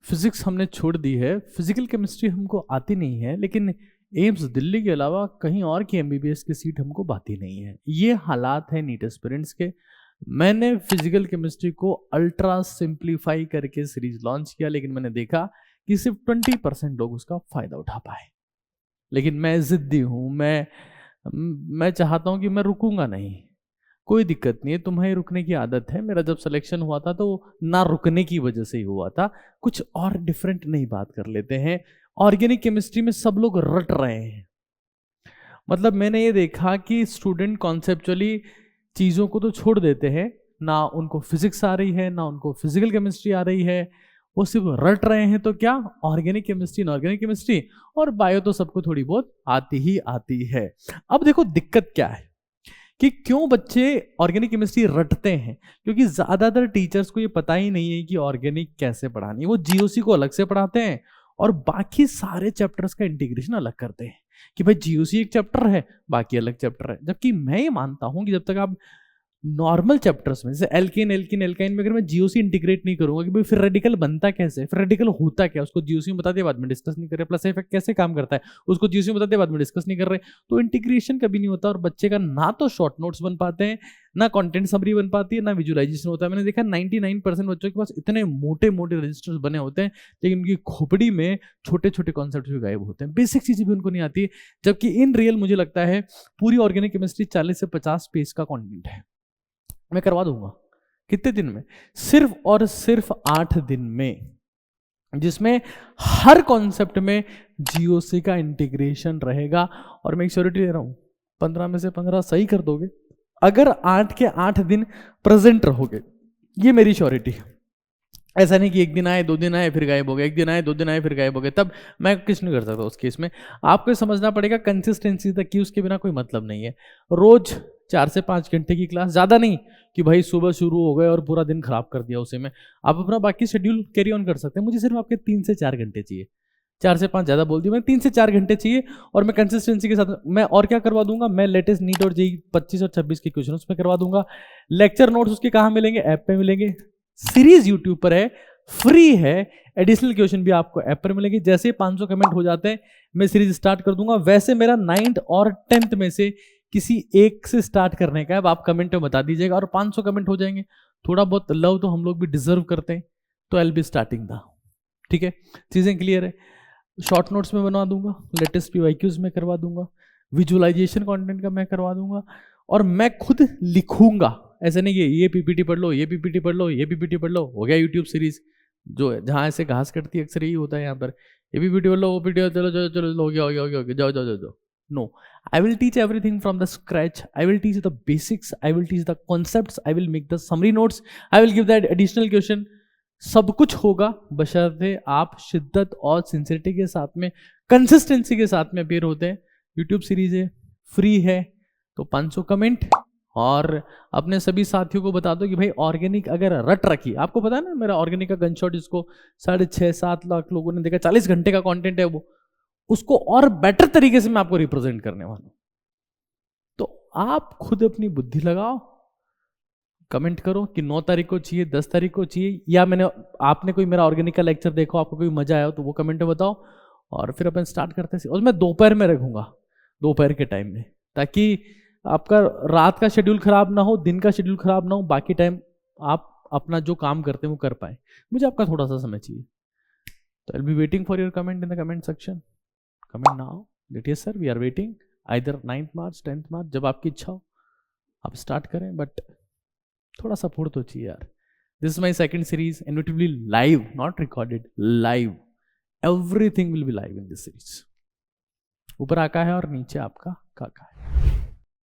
Physics हमने छोड़ दी है, फिजिकल केमिस्ट्री हमको आती नहीं है, लेकिन एम्स दिल्ली के अलावा कहीं और की एमबीबीएस की सीट हमको पाती नहीं है। ये हालात है नीट एस्पिरेंट्स के। मैंने फिजिकल केमिस्ट्री को अल्ट्रा सिंप्लीफाई करके सीरीज लॉन्च किया, लेकिन मैंने देखा कि सिर्फ 20% लोग उसका फायदा उठा पाए। लेकिन मैं जिद्दी हूं, मैं चाहता हूं कि मैं रुकूंगा नहीं। कोई दिक्कत नहीं है, तुम्हें रुकने की आदत है। मेरा जब सिलेक्शन हुआ था तो ना रुकने की वजह से ही हुआ था। कुछ और डिफरेंट नहीं बात कर लेते हैं। ऑर्गेनिक केमिस्ट्री में सब लोग रट रहे हैं। मतलब मैंने ये देखा कि स्टूडेंट कॉन्सेप्चुअली चीज़ों को तो छोड़ देते हैं, ना उनको फिजिक्स आ रही है, ना उनको फिजिकल केमिस्ट्री आ रही है, वो सिर्फ रट रहे हैं। तो क्या ऑर्गेनिक केमिस्ट्री, इनऑर्गेनिक केमिस्ट्री और बायो तो सबको थोड़ी बहुत आती ही आती है। अब देखो दिक्कत क्या है कि क्यों बच्चे ऑर्गेनिक केमिस्ट्री रटते हैं, क्योंकि ज्यादातर टीचर्स को ये पता ही नहीं है कि ऑर्गेनिक कैसे पढ़ानी है। वो जीओसी को अलग से पढ़ाते हैं और बाकी सारे चैप्टर्स का इंटीग्रेशन अलग करते हैं कि भाई जीओसी एक चैप्टर है, बाकी अलग चैप्टर है। जबकि मैं ये मानता हूं कि जब तक आप नॉर्मल चैप्टर्स में, जैसे एल्केन एल्किन एल्काइन में अगर मैं जीओसी इंटीग्रेट नहीं करूंगा कि भाई फिर रेडिकल बनता कैसे, फिर रेडिकल होता क्या, उसको जीओसी में बता दिया, बाद में डिस्कस नहीं कर रहे, प्लस इफेक्ट कैसे काम करता है उसको जीओसी में बता दिया, बाद में डिस्कस नहीं कर रहे, तो इंटीग्रेशन कभी नहीं होता। और बच्चे का ना तो शॉर्ट नोट्स बन पाते हैं, ना कंटेंट समरी बन पाती है, ना विजुअलाइजेशन होता है। मैंने देखा 99% बच्चों के पास इतने मोटे मोटे रजिस्टर्स बने होते हैं, लेकिन उनकी खोपड़ी में छोटे छोटे कॉन्सेप्ट भी गायब होते हैं, बेसिक चीजें भी उनको नहीं आती है। जबकि इन रियल मुझे लगता है पूरी ऑर्गेनिक केमिस्ट्री 40 से 50 पेज का कॉन्टेंट है। मैं करवा दूंगा कितने दिन में? सिर्फ और सिर्फ 8 दिन में, जिसमें हर कॉन्सेप्ट में जीओसी का इंटीग्रेशन रहेगा। और मैं एक श्योरिटी दे रहा हूं, 15 में से 15 सही कर दोगे अगर 8 के 8 दिन प्रेजेंट रहोगे। ये मेरी श्योरिटी है। ऐसा नहीं कि एक दिन आए, 2 दिन आए, फिर गायब हो गए, एक दिन आए, 2 दिन आए, फिर गायब हो गए, तब मैं कुछ नहीं कर सकता उस केस में। आपको समझना पड़ेगा कंसिस्टेंसी तक की, उसके बिना कोई मतलब नहीं है। रोज 4 से 5 घंटे की क्लास, ज़्यादा नहीं कि भाई सुबह शुरू हो गए और पूरा दिन खराब कर दिया उसे में। आप अपना बाकी शेड्यूल कैरी ऑन कर सकते हैं। मुझे सिर्फ आपके 3 से 4 घंटे चाहिए। 4 से 5 ज़्यादा बोल दिया, मैं 3 से 4 घंटे चाहिए। और मैं कंसिस्टेंसी के साथ मैं और क्या करवा दूंगा, मैं लेटेस्ट नीट और जेईई 25 और 26 के क्वेश्चन उसमें करवा दूंगा। लेक्चर नोट्स उसके कहाँ मिलेंगे? ऐप पे मिलेंगे। सीरीज यूट्यूब पर है, फ्री है। एडिशनल क्वेश्चन भी आपको ऐप पर मिलेंगे। जैसे 500 कमेंट हो जाते हैं मैं सीरीज स्टार्ट कर दूंगा। वैसे मेरा 9th और 10th में से किसी एक से स्टार्ट करने का है। अब आप कमेंट में बता दीजिएगा और 500 कमेंट हो जाएंगे। थोड़ा बहुत लव तो हम लोग भी डिजर्व करते हैं, तो I will be starting the, ठीक है? चीजें क्लियर है। शॉर्ट नोट्स में बनवा दूंगा, लेटेस्ट पीवाईक्यूज में करवा दूंगा, विजुअलाइजेशन कंटेंट का मैं करवा दूंगा, और मैं खुद लिखूंगा। ऐसे नहीं कि ये पीपीटी पढ़ लो, ये पीपीटी पढ़ लो, ये पीपीटी पढ़ लो, हो गया यूट्यूब सीरीज। जो जहां ऐसे घास कटती है अक्सर यही होता है यहाँ पर, ये पीपीटी पढ़ लो, वो पीपीटी, चलो चलो चलो, हो गया हो गया हो गया, जाओ जाओ जाओ जाओ। No, I will teach everything from the scratch. I will teach the basics. I will teach the concepts. I will make the summary notes. I will give that additional question. सब कुछ होगा बशर्ते आप शिद्दत और सिंसियरिटी के साथ में, कंसिस्टेंसी के साथ में अपेयर होते हैं। यूट्यूब सीरीज है, फ्री है, तो 500 कमेंट। और अपने सभी साथियों को बता दो कि भाई ऑर्गेनिक अगर रट रखी, आपको पता है ना मेरा ऑर्गेनिक का गनशॉट जिसको 6.5-7 लाख लोगों ने देखा, 40 घंटे का कंटेंट है वो, उसको और बेटर तरीके से मैं आपको रिप्रेजेंट करने वाला हूं। तो आप खुद अपनी बुद्धि लगाओ, कमेंट करो कि 9 तारीख को चाहिए, 10 तारीख को चाहिए, या आपने कोई मेरा ऑर्गेनिक का लेक्चर देखो, आपको कोई मजा आया तो वो कमेंट में बताओ। और फिर अपन स्टार्ट करते हैं। और मैं दोपहर में रखूंगा, दोपहर के टाइम में, ताकि आपका रात का शेड्यूल खराब ना हो, दिन का शेड्यूल खराब ना हो, बाकी टाइम आप अपना जो काम करते हैं वो कर पाए। मुझे आपका थोड़ा सा समय चाहिए, तो I will be waiting for your comment in the comment section. Comment now that yes sir we are waiting, either 9th March 10th March, जब आपकी इच्छा हो आप स्टार्ट करें, बट थोड़ा सपोर्ट तो चाहिए यार। This is my second series and it will be live, not recorded, live. Everything will be live in this series. ऊपर आका है और नीचे आपका काका है।